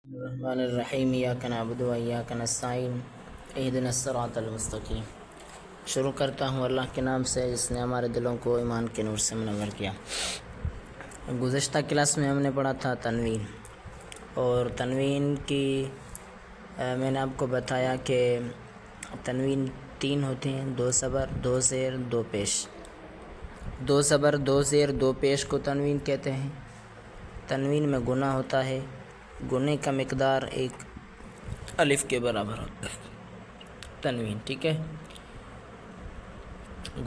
الرحمن الرحیم ایاک نعبد و ایاک نستعین اہدنا الصراط المستقیم۔ شروع کرتا ہوں اللہ کے نام سے جس نے ہمارے دلوں کو ایمان کے نور سے منور کیا۔ گزشتہ کلاس میں ہم نے پڑھا تھا تنوین، اور تنوین کی میں نے آپ کو بتایا کہ تنوین 3 ہوتے ہیں: 2 صبر، 2 زیر، 2 پیش۔ 2 صبر، 2 زیر، 2 پیش کو تنوین کہتے ہیں۔ تنوین میں گنہ ہوتا ہے، گنے کا مقدار 1 الف کے برابر ہوتا ہے۔ تنوین ٹھیک ہے،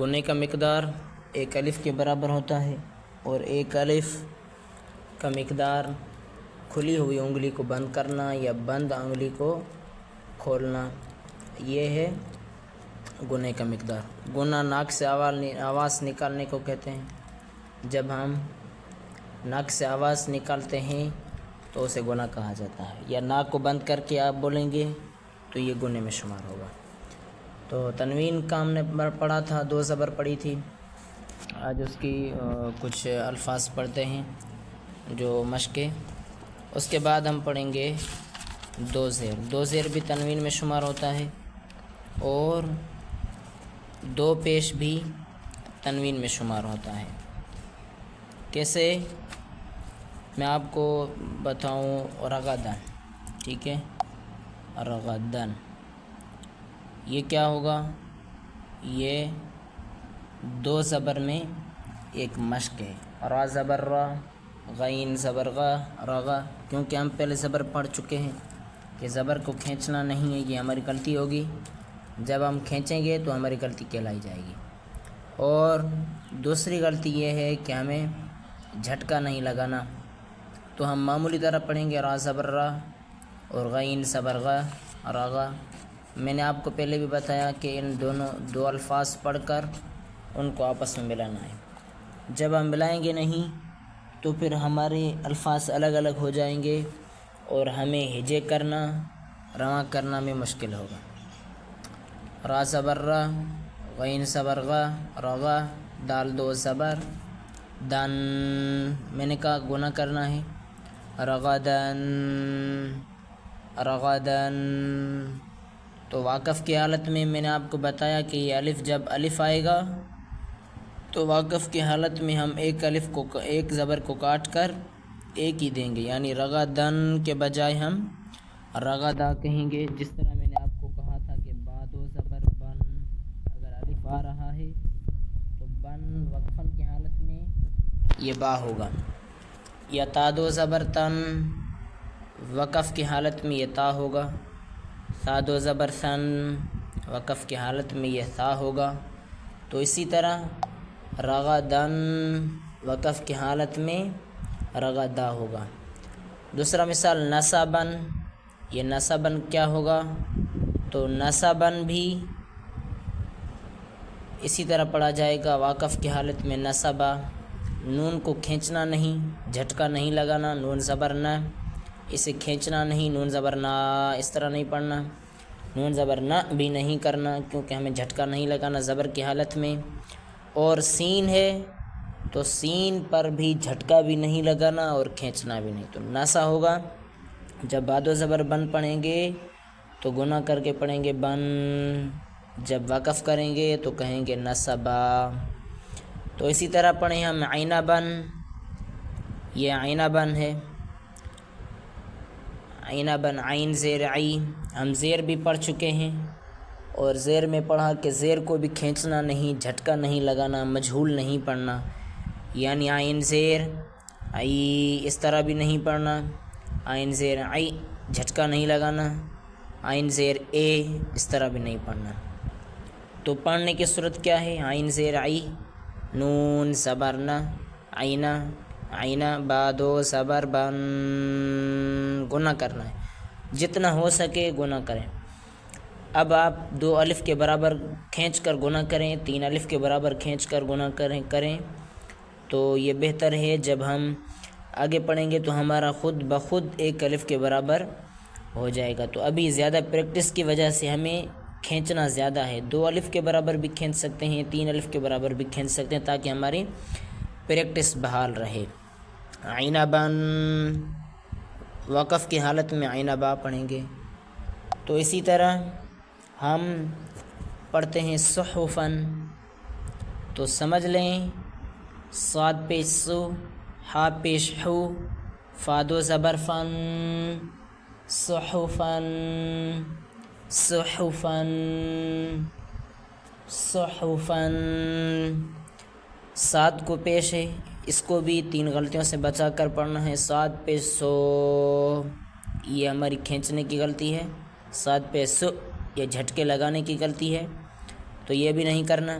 گنے کا مقدار 1 الف کے برابر ہوتا ہے، اور 1 الف کا مقدار کھلی ہوئی انگلی کو بند کرنا یا بند انگلی کو کھولنا، یہ ہے گنے کا مقدار۔ گنہ ناک سے آواز نکالنے کو کہتے ہیں۔ جب ہم ناک سے آواز نکالتے ہیں تو اسے گنہ کہا جاتا ہے، یا ناک کو بند کر کے آپ بولیں گے تو یہ گنے میں شمار ہوگا۔ تو تنوین کا ہم نے پڑھا تھا، 2 زبر پڑھی تھی۔ آج اس کی کچھ الفاظ پڑھتے ہیں جو مشقیں، اس کے بعد ہم پڑھیں گے 2 زیر۔ 2 زیر بھی تنوین میں شمار ہوتا ہے، اور 2 پیش بھی تنوین میں شمار ہوتا ہے۔ کیسے؟ میں آپ کو بتاؤں، رغدن، ٹھیک ہے، رغدن یہ کیا ہوگا؟ یہ 2 زبر میں ایک مشق ہے۔ را زبر را، غین زبر غا، رغا، کیونکہ ہم پہلے زبر پڑھ چکے ہیں کہ زبر کو کھینچنا نہیں ہے، یہ ہماری غلطی ہوگی۔ جب ہم کھینچیں گے تو ہماری غلطی کہلائی جائے گی۔ اور دوسری غلطی یہ ہے کہ ہمیں جھٹکا نہیں لگانا، تو ہم معمولی طرح پڑھیں گے را زبر را اور غین زبر غا، رغا۔ میں نے آپ کو پہلے بھی بتایا کہ ان دونوں 2 الفاظ پڑھ کر ان کو آپس میں ملانا ہے۔ جب ہم ملائیں گے نہیں تو پھر ہمارے الفاظ الگ الگ ہو جائیں گے، اور ہمیں ہجے کرنا، رواں کرنا میں مشکل ہوگا۔ را زبر را، غین زبر غا، رغا، دال 2 زبر، دن میں نے کہا گنہ کرنا ہے، رغدن، رغدن۔ تو واقف کی حالت میں نے آپ کو بتایا کہ یہ الف، جب الف آئے گا تو واقف کی حالت میں ہم ایک زبر کو کاٹ کر ایک ہی دیں گے، یعنی رغدن کے بجائے ہم رغدا کہیں گے۔ جس طرح میں نے آپ کو کہا تھا کہ با 2 زبر بن، اگر الف آ رہا ہے تو بن وقفن کی حالت میں یہ با ہوگا، یا تا 2 زبر تن، وقف کی حالت میں یہ تا ہوگا، تا 2 زبر ثن، وقف کی حالت میں یہ ثا ہوگا۔ تو اسی طرح رغدن وقف کی حالت میں رغدا ہوگا۔ دوسرا مثال نصبن، یہ نصبن کیا ہوگا؟ تو نصبن بھی اسی طرح پڑھا جائے گا، واقف کی حالت میں نصبا، نون کو کھینچنا نہیں، جھٹکا نہیں لگانا، نون زبر نہ، اسے کھینچنا نہیں، نون زبر نہ، اس طرح نہیں پڑھنا، نون زبر نہ بھی نہیں کرنا کیونکہ ہمیں جھٹکا نہیں لگانا زبر کی حالت میں۔ اور سین ہے تو سین پر بھی جھٹکا بھی نہیں لگانا اور کھینچنا بھی نہیں، تو ناسا ہوگا۔ جب با 2 زبر بن پڑھیں گے تو گنہ کر کے پڑھیں گے بن، جب وقف کریں گے تو کہیں گے نصبا۔ تو اسی طرح پڑھیں ہم عینہ بن، یہ عینہ بن ہے، عینہ بن، عین زیر عی، ہم زیر بھی پڑھ چکے ہیں، اور زیر میں پڑھا کہ زیر کو بھی کھینچنا نہیں، جھٹکا نہیں لگانا، مجہول نہیں پڑھنا، یعنی عین زیر عی اس طرح بھی نہیں پڑھنا، عین زیر عی جھٹکا نہیں لگانا، عین زیر اے اس طرح بھی نہیں پڑھنا۔ تو پڑھنے کی صورت کیا ہے؟ عین زیر عی، نون زبر نہ، عینہ، عینہ، با 2 زبر بن، گنہ کرنا ہے، جتنا ہو سکے گنہ کریں۔ اب آپ 2 الف کے برابر کھینچ کر گنہ کریں، 3 الف کے برابر کھینچ کر گنہ کریں تو یہ بہتر ہے۔ جب ہم آگے پڑھیں گے تو ہمارا خود بخود 1 الف کے برابر ہو جائے گا۔ تو ابھی زیادہ پریکٹس کی وجہ سے ہمیں کھینچنا زیادہ ہے، 2 الف کے برابر بھی کھینچ سکتے ہیں، 3 الف کے برابر بھی کھینچ سکتے ہیں، تاکہ ہماری پریکٹس بحال رہے۔ عینہ بن، وقف کی حالت میں عین با پڑھیں گے۔ تو اسی طرح ہم پڑھتے ہیں صحفاً، تو سمجھ لیں صاد پیش سو، ہا پیش حو، فادو زبر فن، صحفاً صحفاً صحفاً۔ صاد کو پیش ہے، اس کو بھی 3 غلطیوں سے بچا کر پڑھنا ہے۔ صاد پہ سو، یہ ہماری کھینچنے کی غلطی ہے۔ صاد پہ سو، یہ جھٹکے لگانے کی غلطی ہے، تو یہ بھی نہیں کرنا۔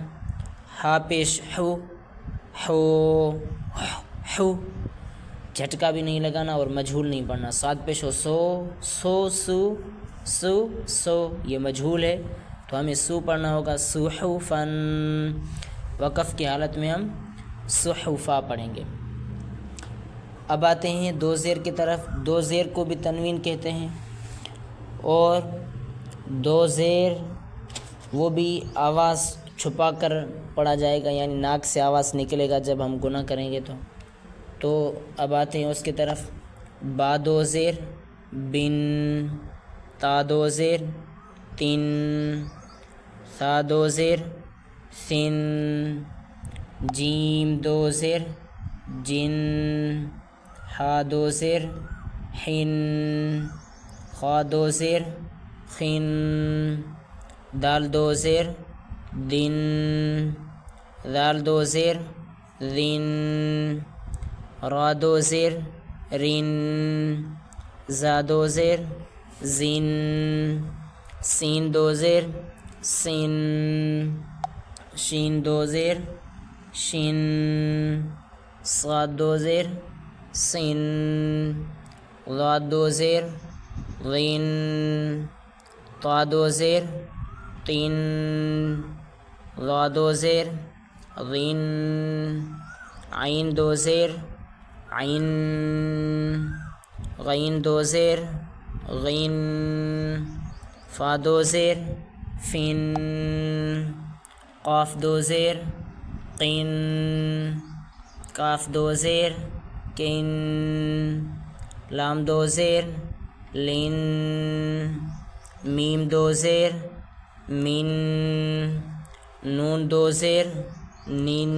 ہا پیش حو، حو حو، جھٹکا بھی نہیں لگانا اور مجہول نہیں پڑھنا۔ صاد پیش ہو سو، سو سو، سو سو، یہ مجہول ہے تو ہمیں سو پڑھنا ہوگا، صحفاً۔ وقف کی حالت میں ہم صحفا پڑھیں گے۔ اب آتے ہیں دو زیر کی طرف۔ دو زیر کو بھی تنوین کہتے ہیں، اور دو زیر وہ بھی آواز چھپا کر پڑھا جائے گا، یعنی ناک سے آواز نکلے گا جب ہم گناہ کریں گے تو اب آتے ہیں اس کی طرف۔ با دو زیر بن، تا دو زیر تن، ثا دو زیر ثن، جیم دو زیر جن، ہا دو زیر حن، خا دو زیر خن، دال دو زیر دن، ذال دو زیر ذن، را دو زیر رن، زا دو زیر زن، سین دو زیر سن، شین دو زیر شن، صاد دو زیر سن، ضاد دو زیر ضن، طا دو زیر طن، ضا دو زیر ضن، عین دو زیر عین، غین دو زیر غین، فا دو زیر فن، قاف دو زیر قن، کاف دو زیر کن، لام دو زیر لن، میم دو زیر من، نون دو زیر نن،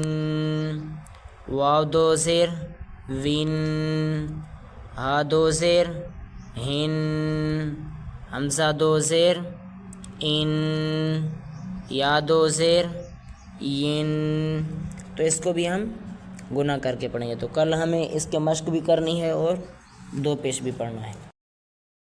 واو دو زیر ون، ہا دو زیر ہن، حمزہ دو زیر ان، یا دو زیر ین۔ تو اس کو بھی ہم گناہ کر کے پڑھیں گے۔ تو کل ہمیں اس کے مشق بھی کرنی ہے اور 2 پیش بھی پڑھنا ہے۔